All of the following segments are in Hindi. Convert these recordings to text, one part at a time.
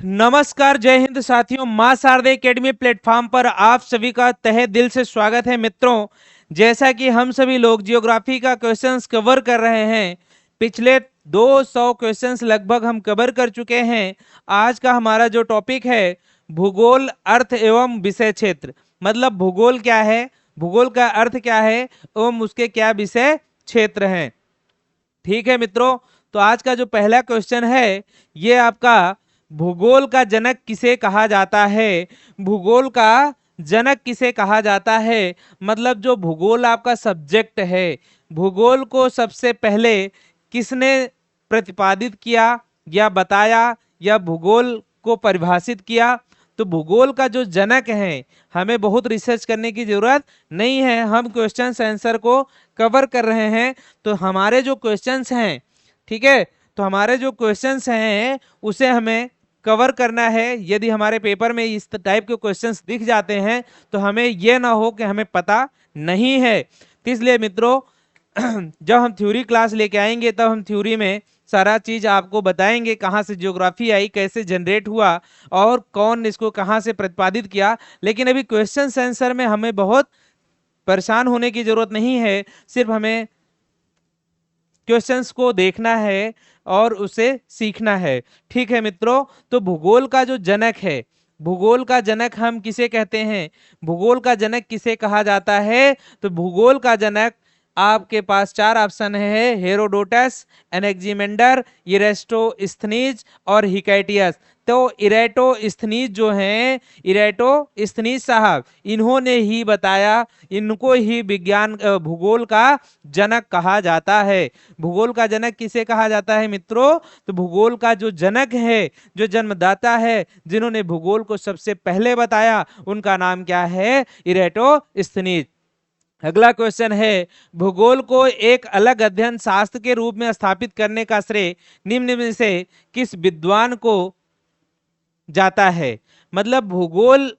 नमस्कार, जय हिंद साथियों। मां शारदे एकेडमी प्लेटफॉर्म पर आप सभी का तहे दिल से स्वागत है। मित्रों, जैसा कि हम सभी लोग जियोग्राफी का क्वेश्चंस कवर कर रहे हैं, पिछले 200 क्वेश्चंस लगभग हम कवर कर चुके हैं। आज का हमारा जो टॉपिक है, भूगोल, अर्थ एवं विषय क्षेत्र। मतलब भूगोल क्या है, भूगोल का अर्थ क्या है एवं उसके क्या विषय क्षेत्र हैं। ठीक है मित्रों, तो आज का जो पहला क्वेश्चन है, ये आपका भूगोल का जनक किसे कहा जाता है। भूगोल का जनक किसे कहा जाता है, मतलब जो भूगोल आपका सब्जेक्ट है, भूगोल को सबसे पहले किसने प्रतिपादित किया या बताया या भूगोल को परिभाषित किया। तो भूगोल का जो जनक है, हमें बहुत रिसर्च करने की जरूरत नहीं है, हम क्वेश्चन आंसर को कवर कर रहे हैं। तो हमारे जो क्वेश्चंस हैं, ठीक है, तो हमारे जो क्वेश्चंस हैं उसे हमें कवर करना है। यदि हमारे पेपर में इस टाइप के क्वेश्चंस दिख जाते हैं तो हमें यह ना हो कि हमें पता नहीं है। तो इसलिए मित्रों, जब हम थ्योरी क्लास लेके आएंगे तब हम थ्योरी में सारा चीज आपको बताएंगे, कहाँ से ज्योग्राफी आई, कैसे जनरेट हुआ और कौन इसको कहाँ से प्रतिपादित किया। लेकिन अभी क्वेश्चन आंसर में हमें बहुत परेशान होने की जरूरत नहीं है, सिर्फ हमें क्वेश्चंस को देखना है और उसे सीखना है। ठीक है मित्रों, तो भूगोल का जो जनक है, भूगोल का जनक हम किसे कहते हैं, भूगोल का जनक किसे कहा जाता है। तो भूगोल का जनक, आपके पास चार ऑप्शन है, हेरोडोटस, एनेक्जिमेंडर, इरेस्टोस्थनीज और हिकैटियस। तो इरेटोस्थनीज जो हैं, इरेटोस्थनीज साहब, इन्होंने ही बताया, इनको ही विज्ञान भूगोल का जनक कहा जाता है। भूगोल का जनक किसे कहा जाता है मित्रों, तो भूगोल का जो जनक है, जो जन्मदाता है, जिन्होंने भूगोल को सबसे पहले बताया, उनका नाम क्या है, इरेटोस्थनीज। अगला क्वेश्चन है, भूगोल को एक अलग अध्ययन शास्त्र के रूप में स्थापित करने का श्रेय निम्न में से किस विद्वान को जाता है। मतलब भूगोल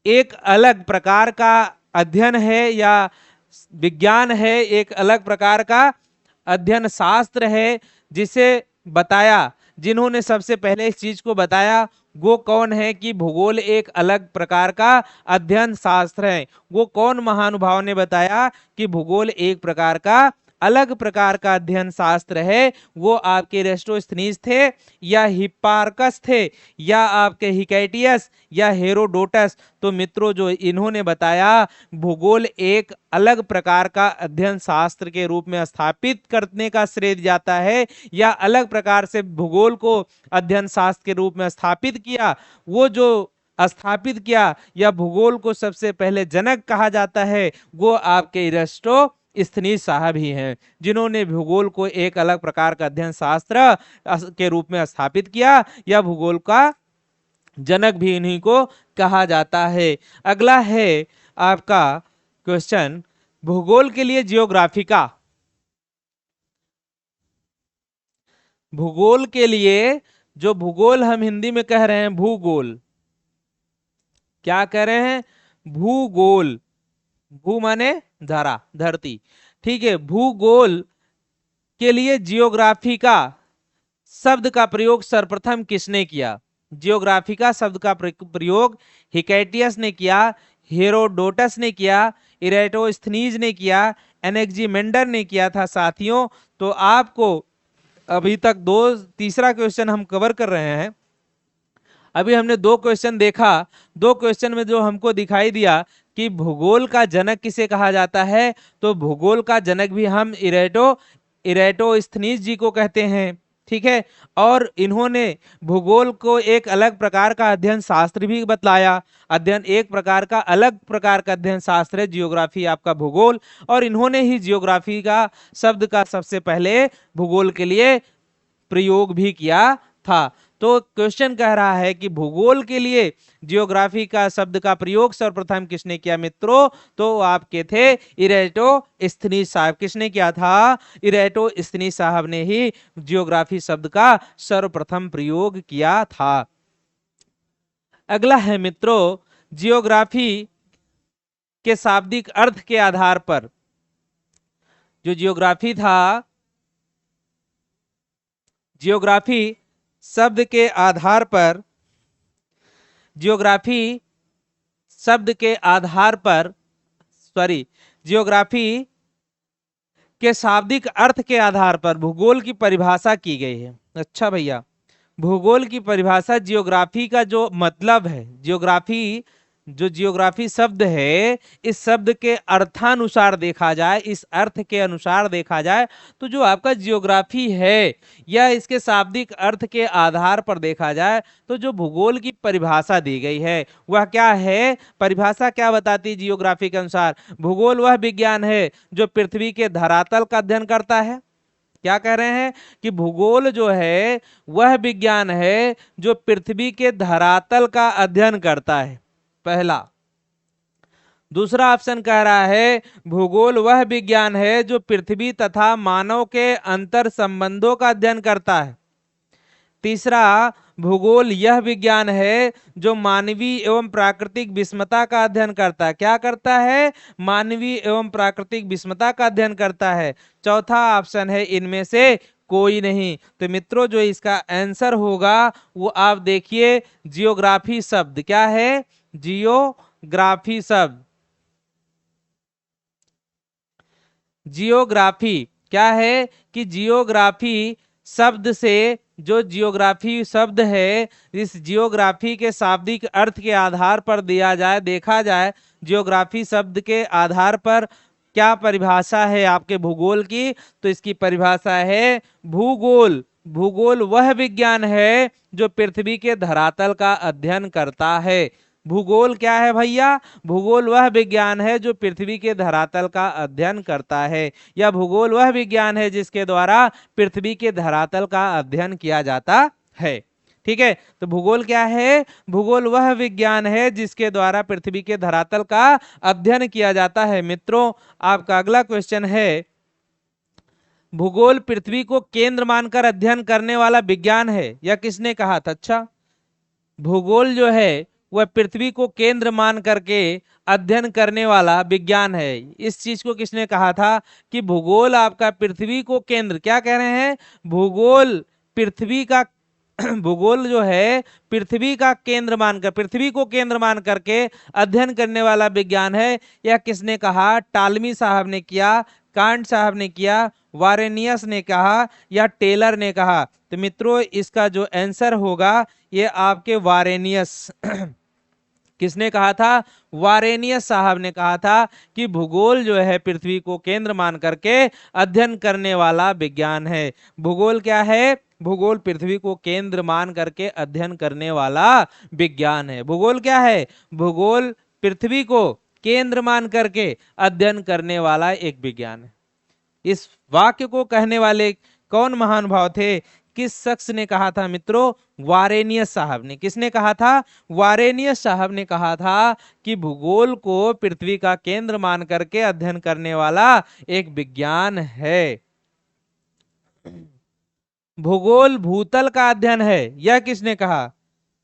एक अलग प्रकार का अध्ययन है या विज्ञान है, एक अलग प्रकार का अध्ययन शास्त्र है, जिसे बताया, जिन्होंने सबसे पहले इस चीज को बताया, वो कौन है कि भूगोल एक अलग प्रकार का अध्ययन शास्त्र है। वो कौन महानुभाव ने बताया कि भूगोल एक प्रकार का अलग प्रकार का अध्ययन शास्त्र है। वो आपके एरिस्टोस्थनीज थे या हिप्पार्कस थे या आपके हिकैटियस या हेरोडोटस। तो मित्रों, जो इन्होंने बताया भूगोल एक अलग प्रकार का अध्ययन शास्त्र के रूप में स्थापित करने का श्रेय जाता है, या अलग प्रकार से भूगोल को अध्ययन शास्त्र के रूप में स्थापित किया, वो जो स्थापित किया या भूगोल को सबसे पहले जनक कहा जाता है, वो आपके इरेस्टोस्थनीज साहब ही हैं, जिन्होंने भूगोल को एक अलग प्रकार का अध्ययन शास्त्र के रूप में स्थापित किया, या भूगोल का जनक भी इन्हीं को कहा जाता है। अगला है आपका क्वेश्चन, भूगोल के लिए जियोग्राफी का, भूगोल के लिए, जो भूगोल हम हिंदी में कह रहे हैं भूगोल, क्या कह रहे हैं, भूगोल, भू माने धरा, धरती, ठीक है। भूगोल के लिए जियोग्राफी का शब्द का प्रयोग सर्वप्रथम किसने किया। जियोग्राफी का शब्द का प्रयोग हिकैटियस ने किया, हेरोडोटस ने किया, इरेटोस्थनीज ने किया, एनेक्जिमेंडर ने किया था साथियों। तो आपको अभी तक दो, तीसरा क्वेश्चन हम कवर कर रहे हैं। अभी हमने दो क्वेश्चन देखा, दो क्वेश्चन में जो हमको दिखाई दिया कि भूगोल का जनक किसे कहा जाता है, तो भूगोल का जनक भी हम इरेटोस्थनीज जी को कहते हैं, ठीक है। और इन्होंने भूगोल को एक अलग प्रकार का अध्ययन शास्त्र भी बतलाया। अध्ययन एक प्रकार का, अलग प्रकार का अध्ययन शास्त्र है जियोग्राफी, आपका भूगोल। और इन्होंने ही जियोग्राफी का शब्द का सबसे पहले भूगोल के लिए प्रयोग भी किया था। तो क्वेश्चन कह रहा है कि भूगोल के लिए जियोग्राफी का शब्द का प्रयोग सर्वप्रथम किसने किया मित्रों, तो आपके थे इरेटोस्थनीज साहब। किसने किया था, इरेटोस्थनीज साहब ने ही जियोग्राफी शब्द का सर्वप्रथम प्रयोग किया था। अगला है मित्रों, जियोग्राफी के शाब्दिक अर्थ के आधार पर, जो जियोग्राफी था, जियोग्राफी शब्द के आधार पर जियोग्राफी शब्द के आधार पर, जियोग्राफी के शाब्दिक अर्थ के आधार पर भूगोल की परिभाषा की गई है। अच्छा भैया, भूगोल की परिभाषा, जियोग्राफी का जो मतलब है, जियोग्राफी, जो जियोग्राफी शब्द है, इस शब्द के अर्थानुसार देखा जाए, इस अर्थ के अनुसार देखा जाए, तो जो आपका जियोग्राफी है या इसके शाब्दिक अर्थ के आधार पर देखा जाए, तो जो भूगोल की परिभाषा दी गई है वह क्या है? परिभाषा क्या बताती है जियोग्राफी के अनुसार? भूगोल वह विज्ञान है जो पृथ्वी के धरातल का अध्ययन करता है। क्या कह रहे हैं कि भूगोल जो है वह विज्ञान है जो पृथ्वी के धरातल का अध्ययन करता है, पहला। दूसरा ऑप्शन कह रहा है भूगोल वह विज्ञान है जो पृथ्वी तथा मानव के अंतर संबंधों का अध्ययन करता है। तीसरा, भूगोल यह विज्ञान है जो मानवीय एवं प्राकृतिक विषमता का अध्ययन करता है। क्या करता है? मानवीय एवं प्राकृतिक विषमता का अध्ययन करता है। चौथा ऑप्शन है इनमें से कोई नहीं। तो मित्रों, जो इसका आंसर होगा वो आप देखिए, जियोग्राफी शब्द। क्या है? जियोग्राफी शब्द। जियोग्राफी क्या है कि जियोग्राफी शब्द से, जो जियोग्राफी शब्द है, इस जियोग्राफी के शाब्दिक अर्थ के आधार पर दिया जाए, देखा जाए जियोग्राफी शब्द के आधार पर क्या परिभाषा है आपके भूगोल की, तो इसकी परिभाषा है भूगोल। भूगोल वह विज्ञान है जो पृथ्वी के धरातल का अध्ययन करता है। भूगोल क्या है भैया? भूगोल वह विज्ञान है जो पृथ्वी के धरातल का अध्ययन करता है, या भूगोल वह विज्ञान है जिसके द्वारा पृथ्वी के धरातल का अध्ययन किया जाता है। ठीक है, तो भूगोल क्या है? भूगोल वह विज्ञान है जिसके द्वारा पृथ्वी के धरातल का अध्ययन किया जाता है। मित्रों, आपका अगला क्वेश्चन है, भूगोल पृथ्वी को केंद्र मानकर अध्ययन करने वाला विज्ञान है, यह किसने कहा था? अच्छा, भूगोल जो है वह पृथ्वी को केंद्र मान करके अध्ययन करने वाला विज्ञान है। इस चीज को किसने कहा था कि भूगोल आपका पृथ्वी को केंद्र, क्या कह रहे हैं? भूगोल पृथ्वी का भूगोल जो है पृथ्वी का केंद्र मानकर, पृथ्वी को केंद्र मान करके अध्ययन करने वाला विज्ञान है। यह किसने कहा? टालमी साहब ने किया, कांट साहब ने किया, वारेनियस ने कहा, या टेलर ने कहा? तो मित्रों, इसका जो आंसर होगा ये आपके वारेनियस किसने कहा था? वारेनियस साहब ने कहा था कि भूगोल जो है पृथ्वी को केंद्र मान करके अध्ययन करने वाला विज्ञान है। भूगोल क्या है? भूगोल पृथ्वी को केंद्र मान करके अध्ययन करने वाला विज्ञान है। भूगोल क्या है? भूगोल पृथ्वी को केंद्र मान करके अध्ययन करने वाला एक विज्ञान है। इस वाक्य को कहने वाले कौन महानुभाव थे? किस शख्स ने कहा था मित्रों? वारेनियस साहब ने। किसने कहा था? वारेनियस साहब ने कहा था कि भूगोल को पृथ्वी का केंद्र मान करके अध्ययन करने वाला एक विज्ञान है। भूगोल भूतल का अध्ययन है, यह किसने कहा?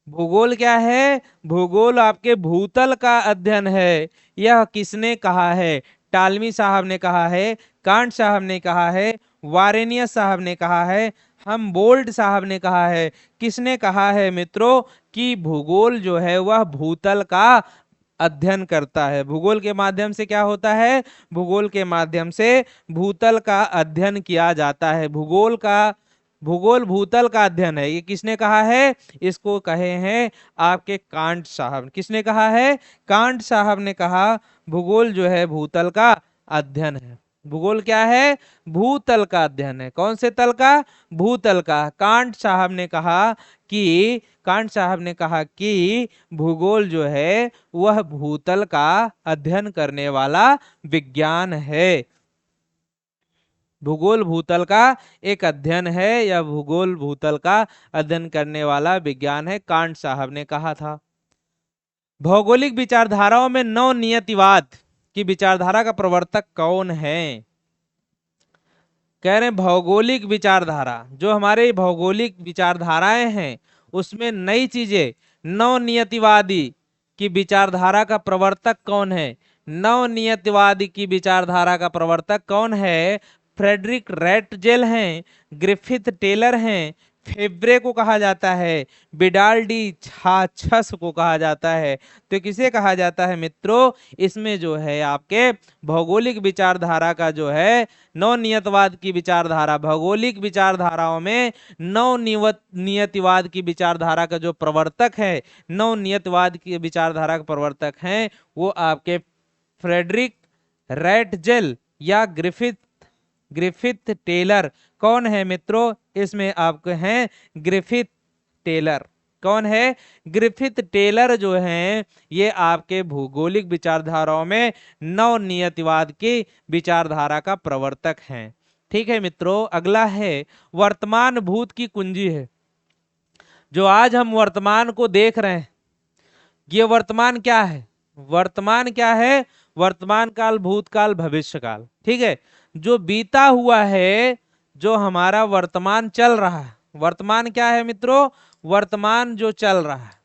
भूगोल क्या है? भूगोल आपके भूतल का अध्ययन है। यह किसने कहा है? टालमी साहब ने कहा है, कांट साहब ने कहा है, वारेनियस साहब ने कहा है, हमबोल्ट साहब ने कहा है। किसने कहा है मित्रों कि भूगोल जो है वह भूतल का अध्ययन करता है? भूगोल के माध्यम से क्या होता है? भूगोल के माध्यम से भूतल का अध्ययन किया जाता है। भूगोल भूतल का अध्ययन है। ये किसने कहा है? इसको कहे हैं आपके कांट साहब। किसने कहा है? कांट साहब ने कहा भूगोल जो है भूतल का अध्ययन है। भूगोल क्या है? भूतल का अध्ययन है। कौन से तल का? भूतल का। कांट साहब ने कहा कि भूगोल जो है वह भूतल का अध्ययन करने वाला विज्ञान है। भूगोल भूतल का एक अध्ययन है, या भूगोल भूतल का अध्ययन करने वाला विज्ञान है, कांट साहब ने कहा था। भौगोलिक विचारधाराओं में नवनियतिवाद की विचारधारा का प्रवर्तक कौन है? कह रहे हैं भौगोलिक विचारधारा, जो हमारे भौगोलिक विचारधाराएं हैं उसमें नई चीजें, नवनियतिवादी की विचारधारा का प्रवर्तक कौन है? नवनियतिवादी की विचारधारा का प्रवर्तक कौन है? फ्रेडरिक रैटजेल हैं, ग्रिफिथ टेलर हैं, फेब्रे को कहा जाता है, बिडाल्डी छाछस को कहा जाता है। तो किसे कहा जाता है मित्रों? इसमें जो है आपके भौगोलिक विचारधारा का जो है नवनियतवाद की विचारधारा, भौगोलिक विचारधाराओं में नवनियतिवाद की विचारधारा का जो प्रवर्तक है, नवनियतवाद की विचारधारा का प्रवर्तक हैं वो आपके फ्रेडरिक रैटजेल या ग्रिफिथ ग्रिफिथ टेलर। कौन है मित्रों? इसमें आपके हैं ग्रिफिथ टेलर। कौन है? ग्रिफिथ टेलर जो हैं ये आपके भौगोलिक विचारधाराओं में नवनियतिवाद की विचारधारा का प्रवर्तक हैं। ठीक है मित्रों, अगला है वर्तमान भूत की कुंजी है। जो आज हम वर्तमान को देख रहे हैं, ये वर्तमान क्या है? वर्तमान क्या है? वर्तमान काल, भूतकाल, भविष्य काल। ठीक है, जो बीता हुआ है, जो हमारा वर्तमान चल रहा है, वर्तमान क्या है मित्रों? वर्तमान जो चल रहा है,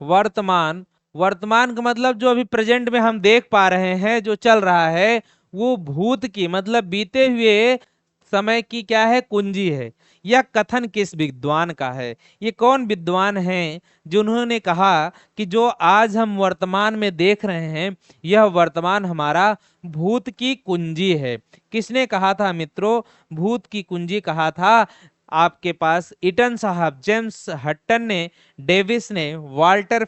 वर्तमान, वर्तमान का मतलब जो अभी प्रेजेंट में हम देख पा रहे हैं जो चल रहा है, वो भूत की मतलब बीते हुए समय की क्या है? कुंजी है। यह कथन किस विद्वान का है? ये कौन विद्वान हैं जिन्होंने कहा कि जो आज हम वर्तमान में देख रहे हैं यह वर्तमान हमारा भूत की कुंजी है? किसने कहा था मित्रों भूत की कुंजी कहा था? आपके पास ईटन साहब, जेम्स हट्टन ने, डेविस ने, वाल्टर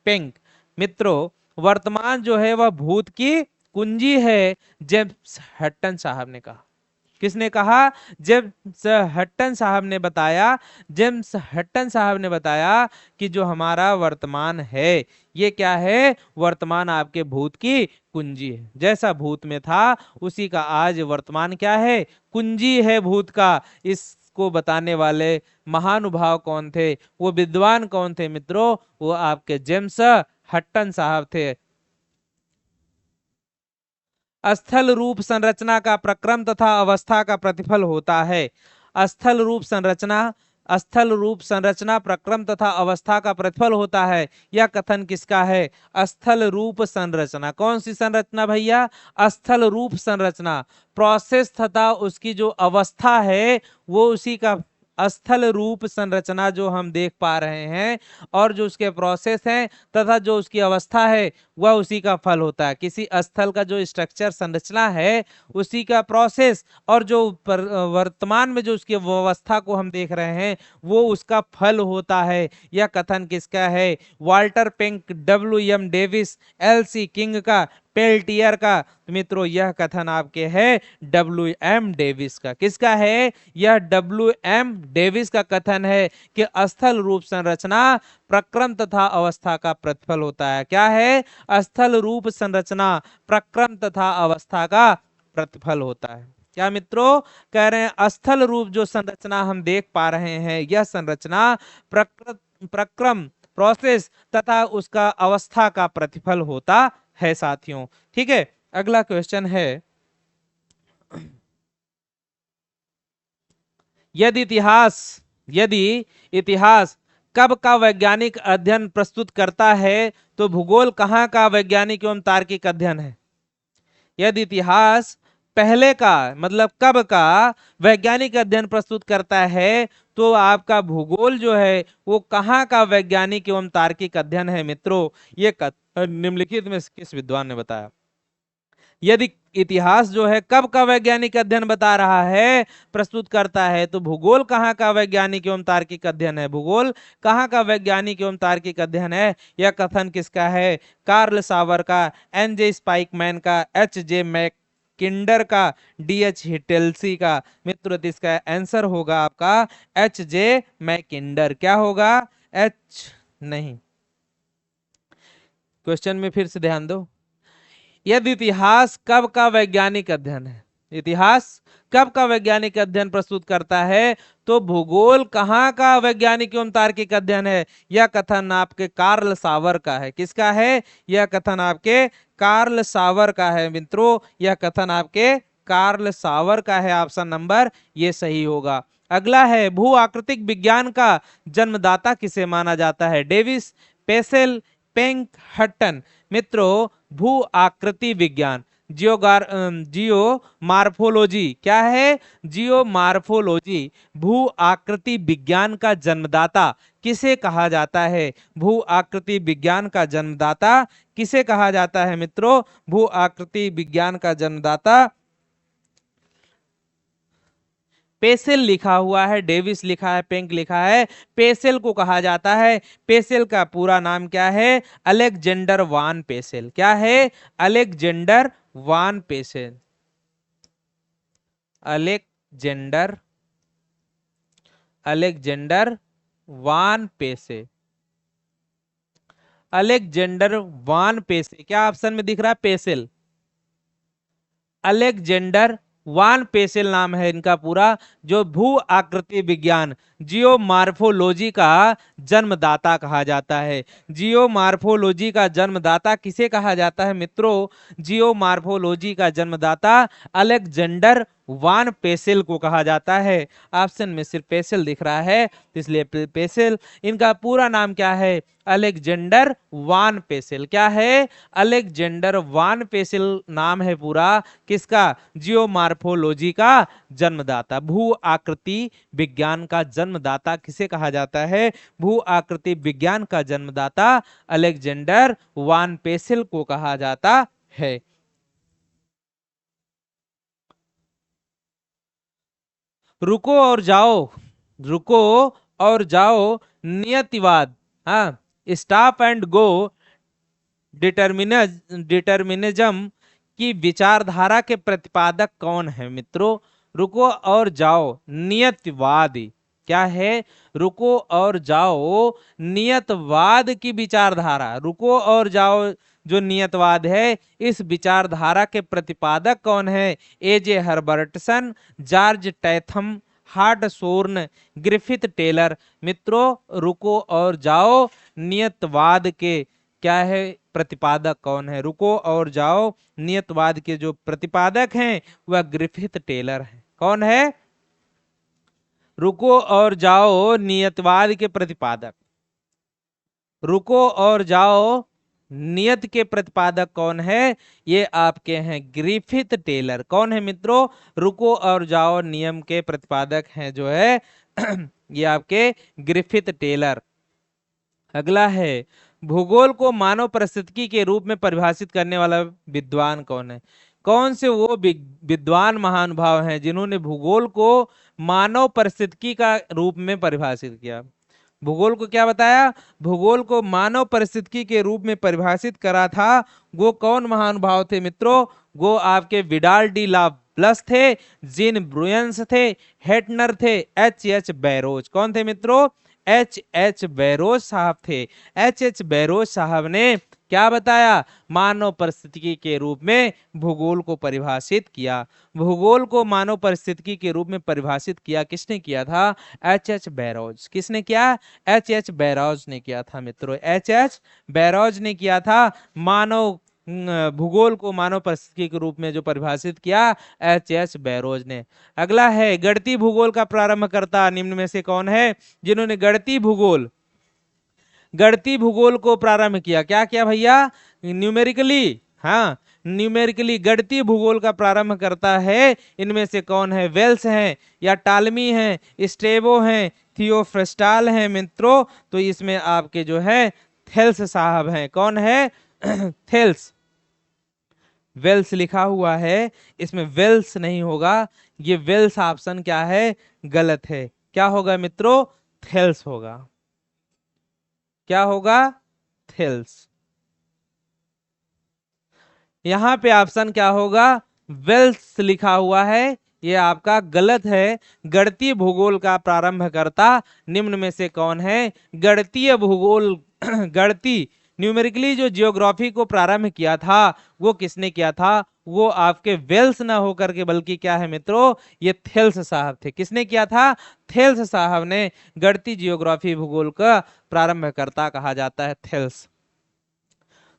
पेंक। मित्रों वर्तमान जो है वह भूत की कुंजी है, जेम्स हट्टन साहब ने कहा। किसने कहा? जेम्स हट्टन साहब ने बताया। जेम्स हट्टन साहब ने बताया कि जो हमारा वर्तमान है ये क्या है? वर्तमान आपके भूत की कुंजी है। जैसा भूत में था उसी का आज वर्तमान क्या है? कुंजी है भूत का। इसको बताने वाले महानुभाव कौन थे? वो विद्वान कौन थे मित्रों? वो आपके जेम्स हट्टन साहब थे। स्थल रूप संरचना का प्रक्रम तथा अवस्था का प्रतिफल होता है। स्थल रूप संरचना, स्थल रूप संरचना प्रक्रम तथा अवस्था का प्रतिफल होता है। यह कथन किसका है? स्थल रूप संरचना। कौन सी संरचना भैया? स्थल रूप संरचना। प्रोसेस तथा उसकी जो अवस्था है वो उसी का स्थल रूप संरचना जो हम देख पा रहे हैं, और जो उसके प्रोसेस हैं तथा जो उसकी अवस्था है वह उसी का फल होता है। किसी स्थल का जो स्ट्रक्चर संरचना है उसी का प्रोसेस, और जो वर्तमान में जो उसकी अवस्था को हम देख रहे हैं वो उसका फल होता है। यह कथन किसका है? Walter Penck, W.M. Davis, L.C. King का, पेल्टियर का। तो मित्रों यह कथन आपके है W.M. डेविस का। किसका है? यह W.M. डेविस का कथन है कि स्थल रूप संरचना प्रक्रम तथा अवस्था का प्रतिफल होता है। क्या है? स्थल रूप संरचना प्रक्रम तथा अवस्था का प्रतिफल होता है। क्या मित्रों कह रहे हैं? स्थल रूप जो संरचना हम देख पा रहे हैं यह संरचना प्रक्रम, प्रोसेस तथा उसका अवस्था का प्रतिफल होता है साथियों। ठीक है, अगला क्वेश्चन है, यदि इतिहास कब का वैज्ञानिक अध्ययन प्रस्तुत करता है तो भूगोल कहाँ का वैज्ञानिक एवं तार्किक अध्ययन है? यदि इतिहास पहले का मतलब कब का वैज्ञानिक अध्ययन प्रस्तुत करता है तो आपका भूगोल जो है वो कहाँ का वैज्ञानिक एवं तार्किक अध्ययन है मित्रों? ये निम्नलिखित में किस विद्वान ने बताया? यदि इतिहास जो है कब का वैज्ञानिक अध्ययन बता रहा है, प्रस्तुत करता है, तो भूगोल कहाँ का वैज्ञानिक एवं तार्किक अध्ययन है? भूगोल कहाँ का वैज्ञानिक एवं तार्किक अध्ययन है? यह कथन किसका है? कार्ल सावर का, N.J. स्पाइकमैन का, H.J. मैकिंडर का, D.H. हिटेल्सी का। मित्रों इसका आंसर होगा आपका H.J. मैकिंडर। क्या होगा? H नहीं, क्वेश्चन में फिर से ध्यान दो। यदि इतिहास कब का वैज्ञानिक अध्ययन है, इतिहास कब का वैज्ञानिक अध्ययन प्रस्तुत करता है, तो भूगोल कहाँ का वैज्ञानिक एवं तार्किक अध्ययन है? यह कथन आपके कार्ल सावर का है। किसका है? यह कथन आपके कार्ल सावर का है मित्रों। यह कथन आपके कार्ल सावर का है। ऑप्शन नंबर ये सही होगा। अगला है, भू आकृतिक विज्ञान का जन्मदाता किसे माना जाता है? Davis, Peschel, Penck, Hutton. मित्रों भू आकृति विज्ञान, जियोमार्फोलॉजी। क्या है? जियोमार्फोलॉजी। भू आकृति विज्ञान का जन्मदाता किसे कहा जाता है? भू आकृति विज्ञान का जन्मदाता किसे कहा जाता है मित्रों? भू आकृति विज्ञान का जन्मदाता पेसेल लिखा हुआ है, डेविस लिखा है, पेंक लिखा है, पेसेल को कहा जाता है। पेसेल का पूरा नाम क्या है? अलेक्जेंडर वान पेसेल। क्या है? अलेक्जेंडर वान पेसेल। अलेक्जेंडर अलेक्जेंडर वान पेसे। अलेक्जेंडर वान पेसे। क्या ऑप्शन में दिख रहा है? पेसेल। अलेक्जेंडर वान पेसेल नाम है इनका पूरा, जो भू आकृति विज्ञान जियोमार्फोलॉजी का जन्मदाता कहा जाता है। जियोमार्फोलॉजी का जन्मदाता किसे कहा जाता है मित्रों? जियोमार्फोलॉजी का जन्मदाता अलेक्जेंडर वान पेसेल को कहा जाता है। ऑप्शन में सिर्फ पेसेल दिख रहा है, इसलिए पेसेल। इनका पूरा नाम क्या है? अलेक्जेंडर वान पेसेल। क्या है? अलेक्जेंडर वान पेसेल नाम है पूरा किसका? जियोमार्फोलॉजी का जन्मदाता। भू आकृति विज्ञान का जन्मदाता किसे कहा जाता है? भू आकृति विज्ञान का जन्मदाता अलेक्जेंडर वान पेसेल को कहा जाता है। रुको और जाओ, रुको और जाओ नियतिवाद, हाँ, स्टॉप एंड गो डिटर्मिनिज्म की विचारधारा के प्रतिपादक कौन है मित्रों? रुको और जाओ नियतिवादी। क्या है? रुको और जाओ नियतवाद की विचारधारा। रुको और जाओ जो नियतवाद है, इस विचारधारा के प्रतिपादक कौन है? एजे हर्बर्टसन, जॉर्ज टैथम, हार्टशोर्न, ग्रिफिथ टेलर। मित्रों, रुको और जाओ नियतवाद के क्या है प्रतिपादक कौन है? रुको और जाओ नियतवाद के जो प्रतिपादक हैं वह ग्रिफिथ टेलर हैं। कौन है? रुको और जाओ नियतवाद के प्रतिपादक। रुको और जाओ नियत के प्रतिपादक कौन है? ये आपके हैं ग्रिफिथ टेलर। कौन है मित्रों? रुको और जाओ नियम के प्रतिपादक हैं जो है ये आपके ग्रिफिथ टेलर। अगला है, भूगोल को मानव परिस्थिति के रूप में परिभाषित करने वाला विद्वान कौन है? कौन से वो विद्वान महानुभाव हैं जिन्होंने भूगोल को मानव परिस्थिति का रूप में परिभाषित किया? भूगोल को क्या बताया? भूगोल को मानव परिस्थिति के रूप में परिभाषित करा था। वो कौन महानुभाव थे मित्रों? वो आपके विडाल डी ला प्लस थे, जीन ब्रुयंस थे, हेटनर थे, एच बैरोज। कौन थे मित्रों? एच बैरोज साहब थे। एच बैरोज साहब ने क्या बताया? मानव परिस्थिति के रूप में भूगोल को परिभाषित किया। भूगोल को मानव परिस्थिति के रूप में परिभाषित किया किसने किया था? H barrows. किसने किया? एच बैरोज ने किया था मित्रों। एच बैरोज ने किया था मानव भूगोल को मानव परिस्थिति के रूप में जो परिभाषित किया, एच बैरोज ने। अगला है, गणितीय भूगोल का प्रारंभकर्ता निम्न में से कौन है? जिन्होंने गणितीय भूगोल को प्रारंभ किया। क्या किया भैया? न्यूमेरिकली, हाँ, न्यूमेरिकली गणितीय भूगोल का प्रारंभ करता है। इनमें से कौन है? वेल्स हैं, या टालमी हैं, स्ट्रेबो हैं, थियोफ्रस्टाल हैं मित्रों। तो इसमें आपके जो है थेल्स साहब हैं। कौन है? थेल्स। वेल्स लिखा हुआ है, इसमें वेल्स नहीं होगा। ये वेल्स ऑप्शन क्या है? गलत है। क्या होगा मित्रों? थेल्स होगा। क्या होगा? थेल्स। यहां पे ऑप्शन क्या होगा? वेल्स लिखा हुआ है, ये आपका गलत है। गणितीय भूगोल का प्रारंभकर्ता निम्न में से कौन है? गणितीय भूगोल गणितीय न्यूमेरिकली जो जियोग्राफी को प्रारंभ किया था वो किसने किया था? वो आपके वेल्स ना होकर के बल्कि क्या है मित्रों? ये थेल्स साहब थे। किसने किया था? थेल्स साहब ने गणितीय जियोग्राफी भूगोल का प्रारंभकर्ता कहा जाता है, थेल्स।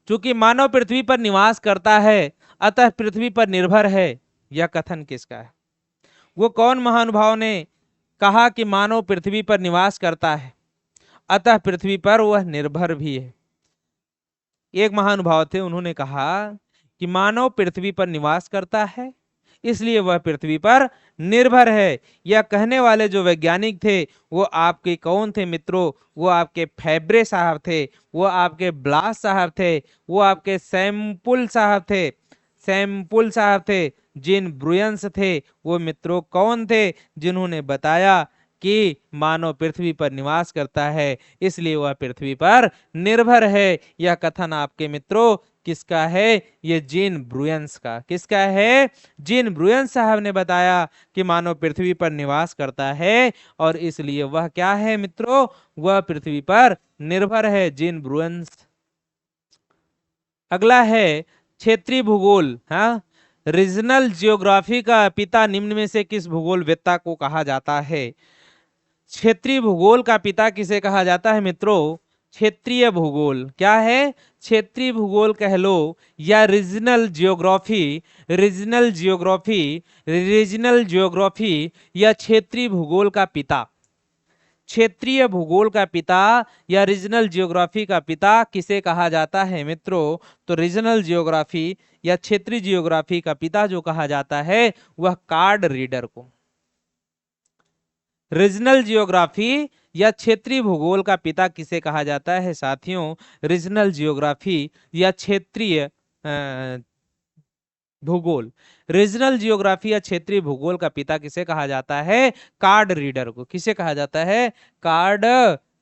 चूंकि मानव पृथ्वी पर निवास करता है अतः पृथ्वी पर निर्भर है, यह कथन किसका है? वो कौन महानुभाव ने कहा कि मानव पृथ्वी पर निवास करता है अतः पृथ्वी पर वह निर्भर भी है? एक महानुभाव थे, उन्होंने कहा कि मानव पृथ्वी पर निवास करता है, इसलिए वह पृथ्वी पर निर्भर है। यह कहने वाले जो वैज्ञानिक थे वो आपके कौन थे मित्रों? वो आपके फैब्रे साहब थे, वो आपके ब्लास साहब थे, वो आपके सैम्पुल साहब थे, सैम्पुल साहब थे। जिन ब्रुयंस थे वो मित्रों कौन थे? जिन्होंने बताया कि मानव पृथ्वी पर निवास करता है, इसलिए वह पृथ्वी पर निर्भर है। यह कथन आपके मित्रों किसका है? ये जीन ब्रुयंस का। किसका है? जीन ब्रुयंस साहब ने बताया कि मानव पृथ्वी पर निवास करता है और इसलिए वह क्या है मित्रों? वह पृथ्वी पर निर्भर है। जीन ब्रुयंस। अगला है क्षेत्रीय भूगोल। हाँ, रीजनल जियोग्राफी का पिता निम्न में से किस भूगोलवेत्ता को कहा जाता है? क्षेत्रीय भूगोल का पिता किसे कहा जाता है मित्रों? क्षेत्रीय भूगोल। क्या है? क्षेत्रीय भूगोल कह लो या regional geography. Regional geography, regional geography या क्षेत्रीय भूगोल का पिता। क्षेत्रीय भूगोल का पिता या रीजनल जियोग्राफी का पिता किसे कहा जाता है मित्रों? तो रीजनल जियोग्राफी या क्षेत्रीय जियोग्राफी का पिता जो कहा जाता है वह कार्ड रीडर को। रीजनल जियोग्राफी या क्षेत्रीय भूगोल का पिता किसे कहा जाता है साथियों? रीजनल जियोग्राफी या क्षेत्रीय भूगोल। रीजनल जियोग्राफी या क्षेत्रीय भूगोल का पिता किसे कहा जाता है? कार्ड रीडर को। किसे कहा जाता है? कार्ड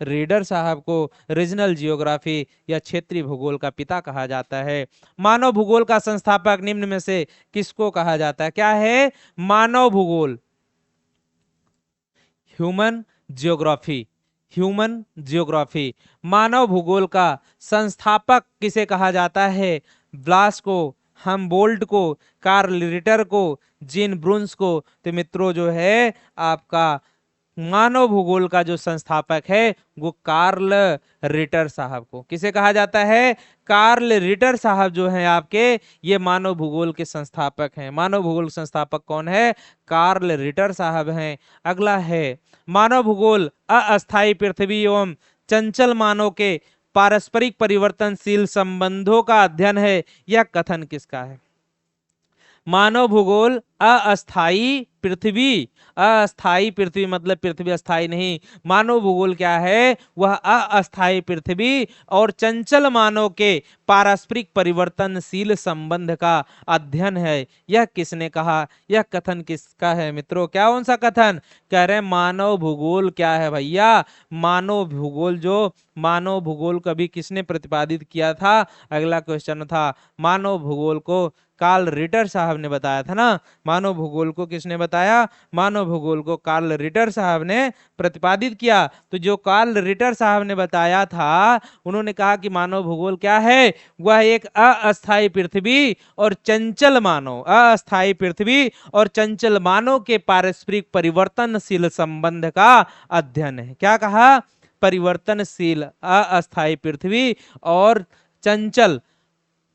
रीडर साहब को रीजनल जियोग्राफी या क्षेत्रीय भूगोल का पिता कहा जाता है। मानव भूगोल का संस्थापक निम्न में से किसको कहा जाता है? क्या है? मानव भूगोल, ह्यूमन जियोग्राफी। ह्यूमन जियोग्राफी, मानव भूगोल का संस्थापक किसे कहा जाता है? ब्लास को, हमबोल्ट को, कार्ल रिटर को, जीन ब्रुन्स को। तो मित्रों जो है आपका मानव भूगोल का जो संस्थापक है वो कार्ल रिटर साहब को। किसे कहा जाता है? कार्ल रिटर साहब जो है आपके ये मानव भूगोल के संस्थापक हैं। मानव भूगोल संस्थापक कौन है? कार्ल रिटर साहब हैं। अगला है मानव भूगोल अस्थायी पृथ्वी एवं चंचल मानव के पारस्परिक परिवर्तनशील संबंधों का अध्ययन है। यह कथन किसका है? मानव भूगोल अस्थायी पृथ्वी। अस्थायी पृथ्वी मतलब पृथ्वी अस्थायी नहीं। मानव भूगोल क्या है? वह अस्थायी पृथ्वी और चंचल मानव के पारस्परिक परिवर्तनशील संबंध का अध्ययन है। यह किसने कहा? यह कथन किसका है मित्रों? क्या कौन सा कथन कह रहे हैं? मानव भूगोल क्या है भैया? मानव भूगोल। जो मानव भूगोल कभी किसने प्रतिपादित किया था? अगला क्वेश्चन था। मानव भूगोल को कार्ल रिटर साहब ने बताया था ना। मानव भूगोल को किसने बताया? मानव भूगोल को कार्ल रिटर साहब ने प्रतिपादित किया। तो जो कार्ल रिटर साहब ने बताया था उन्होंने कहा कि मानव भूगोल क्या है? वह एक अस्थायी पृथ्वी और चंचल मानव, अस्थायी पृथ्वी और चंचल मानव के पारस्परिक परिवर्तनशील संबंध का अध्ययन है। क्या कहा? परिवर्तनशील अस्थायी पृथ्वी और चंचल,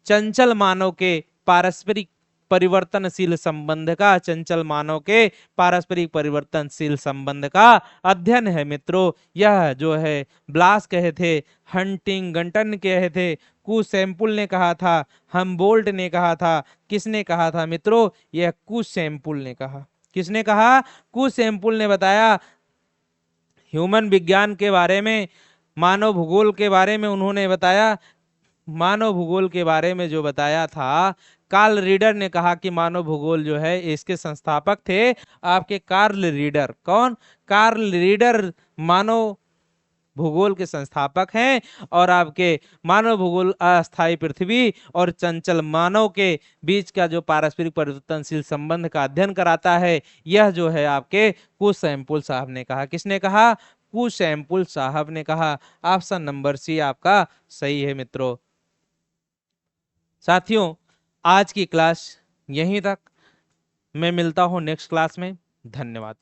चंचल मानव के पारस्परिक परिवर्तनशील संबंध का, चंचल मानव के पारस्परिक परिवर्तनशील संबंध का अध्ययन है मित्रों। यह जो है ब्लास कहे थे, हंटिंगटन कहे थे, कू सैम्पुल ने कहा था, हमबोल्ट ने कहा था। किसने कहा था मित्रों? यह कू सैम्पुल ने कहा। किसने कहा? कू सैम्पुल ने बताया। ह्यूमन विज्ञान के बारे में, मानव भूगोल के बारे में उन्होंने बताया। मानव भूगोल के बारे में जो बताया था कार्ल रीडर ने कहा कि मानव भूगोल जो है इसके संस्थापक थे आपके कार्ल रीडर। कौन? कार्ल रीडर मानव भूगोल के संस्थापक हैं और आपके मानव भूगोल अस्थायी पृथ्वी और चंचल मानव के बीच का जो पारस्परिक परिवर्तनशील संबंध का अध्ययन कराता है। यह जो है आपके कू सैम्पुल साहब ने कहा। किसने कहा? कू सैम्पुल साहब ने कहा। ऑप्शन नंबर सी आपका सही है मित्रों। साथियों आज की क्लास यहीं तक। मैं मिलता हूं नेक्स्ट क्लास में। धन्यवाद।